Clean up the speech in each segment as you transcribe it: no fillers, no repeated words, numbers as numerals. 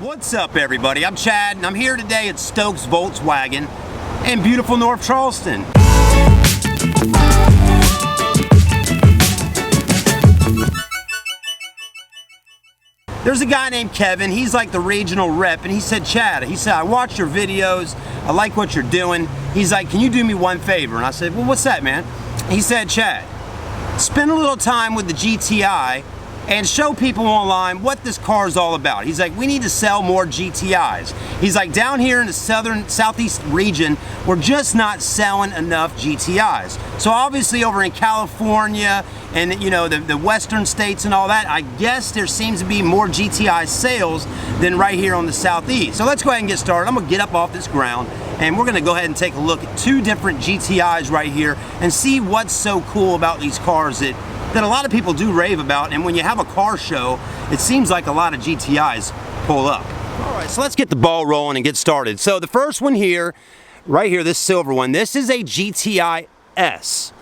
What's up, everybody? I'm Chad, and I'm here today at Stokes Volkswagen in beautiful North Charleston. There's a guy named Kevin. He's like the regional rep, and he said, Chad, I watch your videos. I like what you're doing. He's like, can you do me one favor? And I said, well, what's that, man? He said, Chad, spend a little time with the GTI and show people online what this car is all about. He's like, we need to sell more GTIs. He's like, down here in the southeast region, we're just not selling enough GTIs. So obviously over in California and the western states and all that, I guess there seems to be more GTI sales than right here on the southeast. So let's go ahead and get started. I'm gonna get up off this ground and we're gonna go ahead and take a look at two different GTIs right here and see what's so cool about these cars that a lot of people do rave about. And when you have a car show, it seems like a lot of GTIs pull up. All right, so let's get the ball rolling and get started. So the first one here, right here, this silver one, this is a GTI S.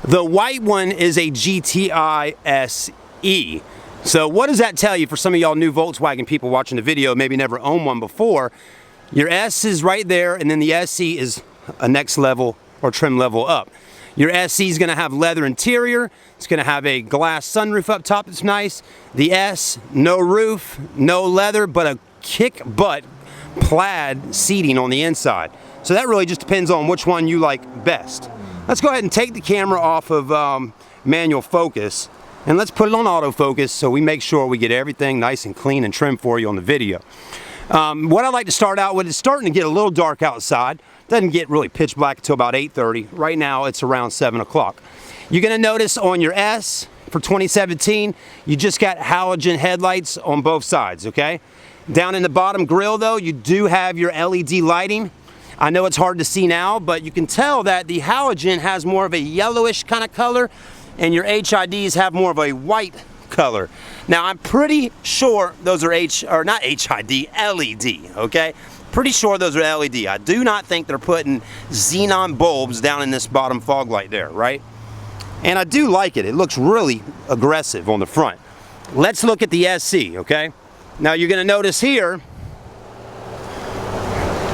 The white one is a GTI SE. So what does that tell you for some of y'all new Volkswagen people watching the video, maybe never owned one before? Your S is right there, and then the SE is a next level or trim level up. Your SE is going to have leather interior. It's going to have a glass sunroof up top that's nice. The S, no roof, no leather, but a kick butt plaid seating on the inside. So that really just depends on which one you like best. Let's go ahead and take the camera off of manual focus and let's put it on autofocus so we make sure we get everything nice and clean and trim for you on the video. What I like to start out with is starting to get a little dark outside. Doesn't get really pitch black until about 8:30. Right now it's around 7 o'clock. You're going to notice on your S for 2017, you just got halogen headlights on both sides, okay? Down in the bottom grille though, you do have your LED lighting. I know it's hard to see now, but you can tell that the halogen has more of a yellowish kind of color and your HIDs have more of a white color. Now I'm pretty sure those are not HID, LED, okay? Pretty sure those are LED. I do not think they're putting xenon bulbs down in this bottom fog light there, right? And I do like it. It looks really aggressive on the front. Let's look at the SE, okay? Now you're gonna notice here,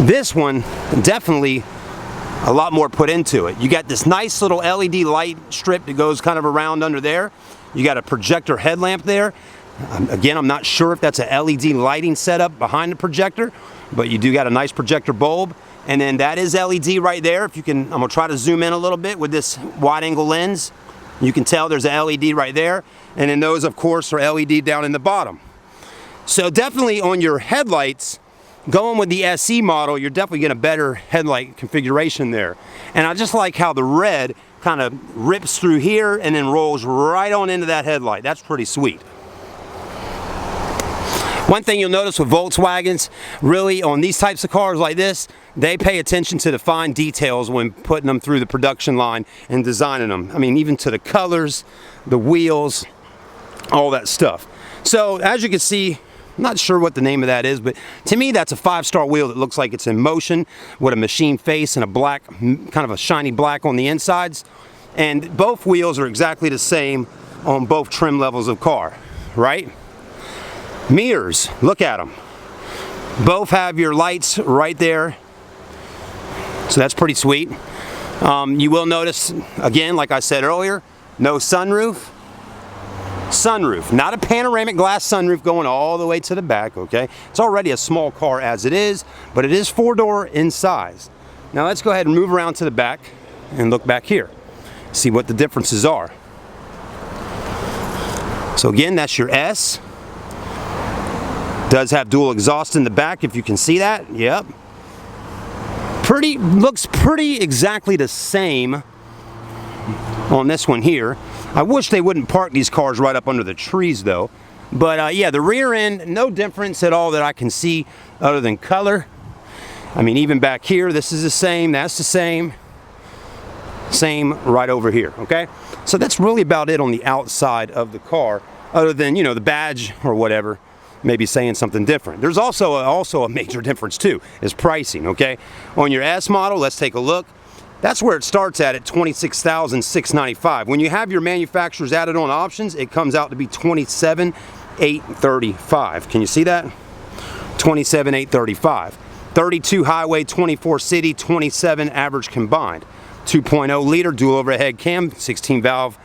this one definitely a lot more put into it. You got this nice little LED light strip that goes kind of around under there. You got a projector headlamp there. Again, I'm not sure if that's a LED lighting setup behind the projector, but you do got a nice projector bulb. And then that is LED right there. If you can, I'm gonna try to zoom in a little bit with this wide angle lens. You can tell there's a LED right there. And then those, of course, are LED down in the bottom. So definitely on your headlights, going with the SE model, you're definitely getting a better headlight configuration there. And I just like how the red kind of rips through here and then rolls right on into that headlight. That's pretty sweet. One thing you'll notice with Volkswagens, really on these types of cars like this, they pay attention to the fine details when putting them through the production line and designing them. I mean, even to the colors, the wheels, all that stuff. So as you can see, I'm not sure what the name of that is, but to me that's a 5-star wheel that looks like it's in motion with a machine face and a black, kind of a shiny black on the insides. And both wheels are exactly the same on both trim levels of car, right? Mirrors, look at them. Both have your lights right there. So that's pretty sweet. You will notice, again, like I said earlier, no sunroof. Sunroof, not a panoramic glass sunroof going all the way to the back, okay? It's already a small car as it is, but it is 4-door in size. Now let's go ahead and move around to the back and look back here. See what the differences are. So again, that's your S. Does have dual exhaust in the back, if you can see that. Yep. Looks pretty exactly the same on this one here. I wish they wouldn't park these cars right up under the trees though. But yeah, the rear end, no difference at all that I can see other than color. I mean, even back here, this is the same, that's the same. Same right over here, okay? So that's really about it on the outside of the car, other than, the badge or whatever. Maybe saying something different. There's also a major difference too, is pricing, okay? On your S model, let's take a look. That's where it starts at $26,695. When you have your manufacturer's added on options, it comes out to be $27,835. Can you see that? 27,835. 32 highway, 24 city, 27 average combined. 2.0 liter dual overhead cam, 16 valve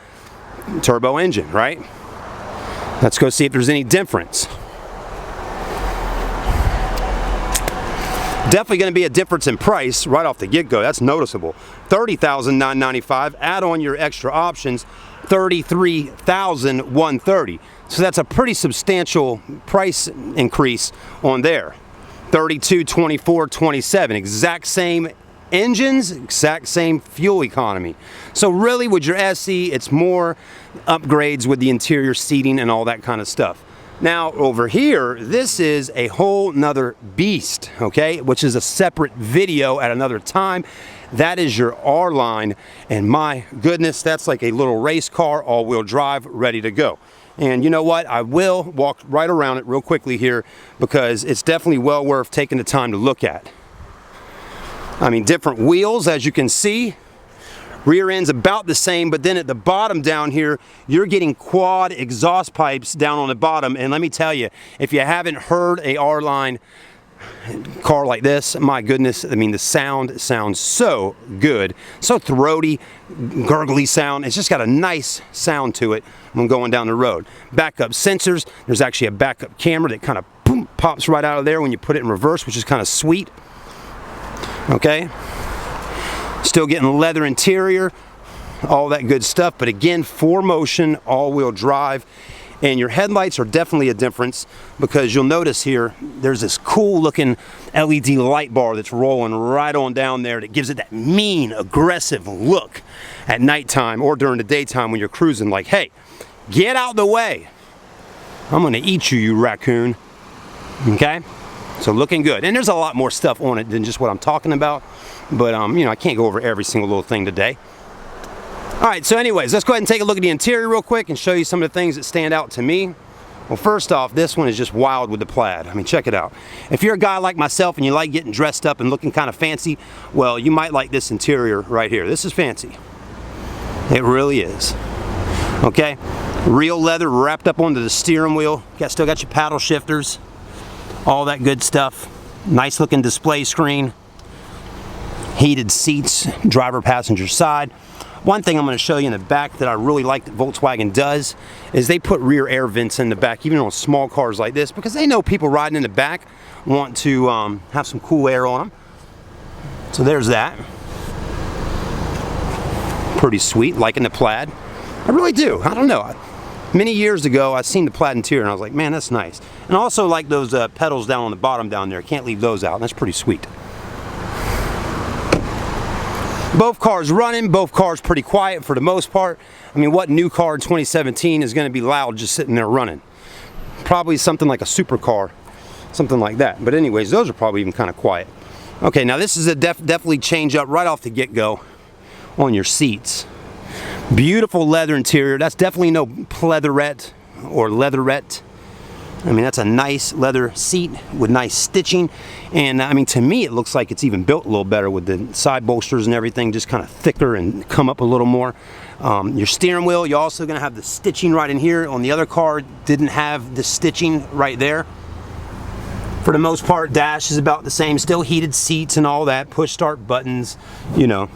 turbo engine, right? Let's go see if there's any difference. Definitely going to be a difference in price right off the get-go. That's noticeable. $30,995. Add on your extra options, $33,130. So that's a pretty substantial price increase on there. 32, 24, 27. Exact same engines, exact same fuel economy. So really with your SE, it's more upgrades with the interior seating and all that kind of stuff. Now over here, this is a whole nother beast, okay, which is a separate video at another time. That is your R line, and my goodness, that's like a little race car, all-wheel drive, ready to go. And you know what, I will walk right around it real quickly here because it's definitely well worth taking the time to look at. I mean, different wheels, as you can see. Rear end's about the same, but then at the bottom down here, you're getting quad exhaust pipes down on the bottom. And let me tell you, if you haven't heard a R-Line car like this, my goodness, I mean, the sound sounds so good. So throaty, gurgly sound. It's just got a nice sound to it when going down the road. Backup sensors. There's actually a backup camera that kind of boom, pops right out of there when you put it in reverse, which is kind of sweet. Okay. Still getting leather interior, all that good stuff, but again, 4Motion, all-wheel drive, and your headlights are definitely a difference because you'll notice here, there's this cool looking LED light bar that's rolling right on down there that gives it that mean, aggressive look at nighttime or during the daytime when you're cruising, like, hey, get out the way. I'm gonna eat you, you raccoon, okay? So looking good, and there's a lot more stuff on it than just what I'm talking about. But, you know, I can't go over every single little thing today. All right, so anyways, let's go ahead and take a look at the interior real quick and show you some of the things that stand out to me. Well, first off, this one is just wild with the plaid. I mean, check it out. If you're a guy like myself and you like getting dressed up and looking kind of fancy, well, you might like this interior right here. This is fancy. It really is. Okay? Real leather wrapped up onto the steering wheel. Still got your paddle shifters. All that good stuff. Nice looking display screen. Heated seats, driver passenger side. One thing I'm going to show you in the back that I really like that Volkswagen does is they put rear air vents in the back, even on small cars like this, because they know people riding in the back want to have some cool air on them. So there's that. Pretty sweet, liking the plaid. I really do. I don't know. Many years ago, I seen the plaid interior and I was like, man, that's nice. And also like those pedals down on the bottom down there. Can't leave those out. That's pretty sweet. Both cars running, both cars pretty quiet for the most part. I mean, what new car in 2017 is going to be loud just sitting there running? Probably something like a supercar, something like that. But anyways, those are probably even kind of quiet. Okay, now this is a definitely change up right off the get-go on your seats. Beautiful leather interior. That's definitely no pleatherette or leatherette. I mean, that's a nice leather seat with nice stitching. And I mean, to me, it looks like it's even built a little better with the side bolsters and everything, just kind of thicker and come up a little more. Your steering wheel, you're also going to have the stitching right in here. On the other car, didn't have the stitching right there. For the most part, dash is about the same. Still heated seats and all that. Push start buttons, you know,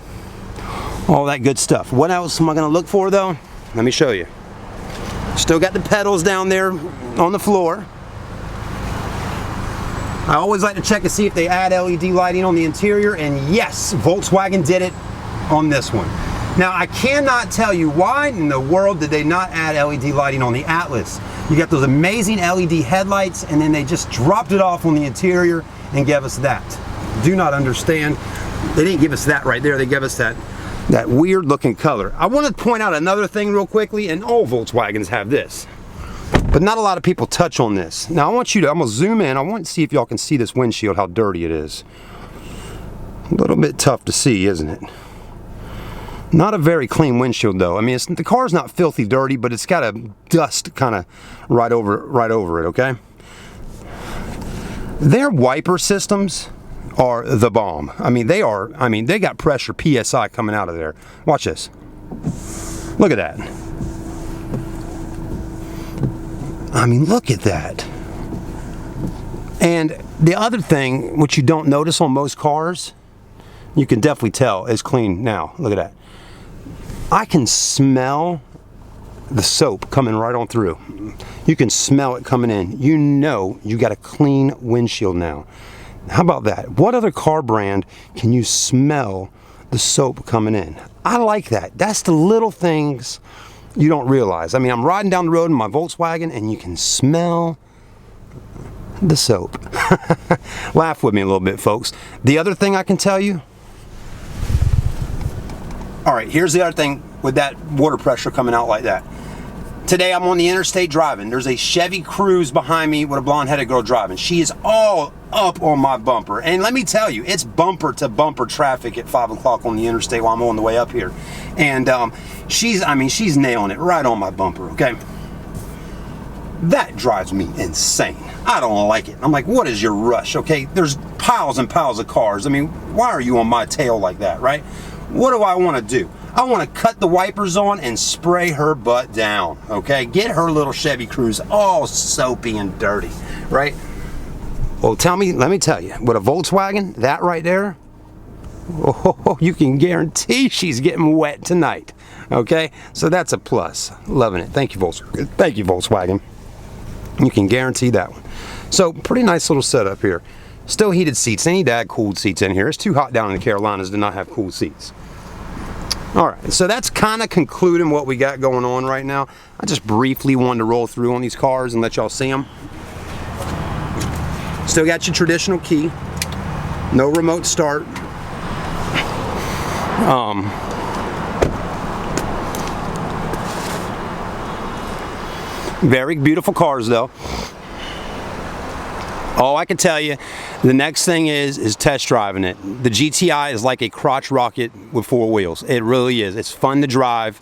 all that good stuff. What else am I going to look for, though? Let me show you. Still got the pedals down there on the floor. I always like to check to see if they add LED lighting on the interior, and yes, Volkswagen did it on this one. Now, I cannot tell you why in the world did they not add LED lighting on the Atlas. You got those amazing LED headlights, and then they just dropped it off on the interior and gave us that. Do not understand. They didn't give us that right there. They gave us that weird looking color. I want to point out another thing real quickly, and all Volkswagens have this, but not a lot of people touch on this. Now I want you to, I'm gonna zoom in. I want to see if y'all can see this windshield, how dirty it is. A little bit tough to see, isn't it? Not a very clean windshield though. I mean, the car's not filthy dirty, but it's got a dust kind of right over it, okay? Their wiper systems are the bomb. I mean, they got pressure PSI coming out of there. Watch this. Look at that. I mean, look at that. And the other thing, which you don't notice on most cars, you can definitely tell is clean now. Look at that. I can smell the soap coming right on through. You can smell it coming in. You know you got a clean windshield now. How about that? What other car brand can you smell the soap coming in? I like that. That's the little things you don't realize. I mean, I'm riding down the road in my Volkswagen and you can smell the soap. Laugh with me a little bit, folks. The other thing I can tell you, all right, here's the other thing with that water pressure coming out like that. Today I'm on the interstate driving. There's a Chevy Cruze behind me with a blonde-headed girl driving. She is all up on my bumper. And let me tell you, it's bumper to bumper traffic at 5 o'clock on the interstate while I'm on the way up here. And she's nailing it right on my bumper, okay? That drives me insane. I don't like it. I'm like, what is your rush, okay? There's piles and piles of cars. I mean, why are you on my tail like that, right? What do I want to do? I want to cut the wipers on and spray her butt down, okay? Get her little Chevy Cruze all soapy and dirty, right? Well, let me tell you, with a Volkswagen, that right there, oh, you can guarantee she's getting wet tonight, okay? So that's a plus. Loving it. Thank you, Volkswagen. Thank you, Volkswagen. You can guarantee that one. So, pretty nice little setup here. Still heated seats. They need to add cooled seats in here. It's too hot down in the Carolinas to not have cooled seats. Alright, so that's kind of concluding what we got going on right now. I just briefly wanted to roll through on these cars and let y'all see them. Still got your traditional key. No remote start. Very beautiful cars though. All I can tell you, the next thing is test driving it. The GTI is like a crotch rocket with 4 wheels. It really is. It's fun to drive.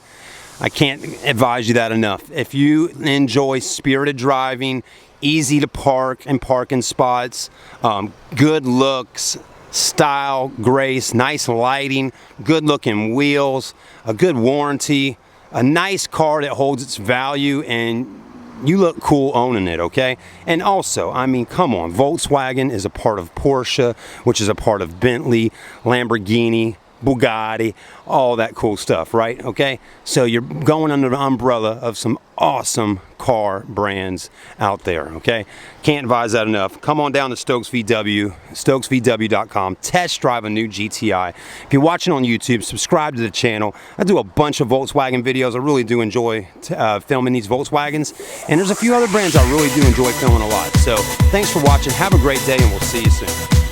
I can't advise you that enough. If you enjoy spirited driving, easy to park and parking spots, good looks, style, grace, nice lighting, good looking wheels, a good warranty, a nice car that holds its value, and you look cool owning it, okay? And also, I mean, come on, Volkswagen is a part of Porsche, which is a part of Bentley, Lamborghini, Bugatti, all that cool stuff, right? Okay? So you're going under the umbrella of some awesome car brands out there, okay? Can't advise that enough. Come on down to Stokes VW, stokesvw.com. Test drive a new GTI. If you're watching on YouTube, subscribe to the channel. I do a bunch of Volkswagen videos. I really do enjoy filming these Volkswagens. And there's a few other brands I really do enjoy filming a lot. So thanks for watching. Have a great day, and we'll see you soon.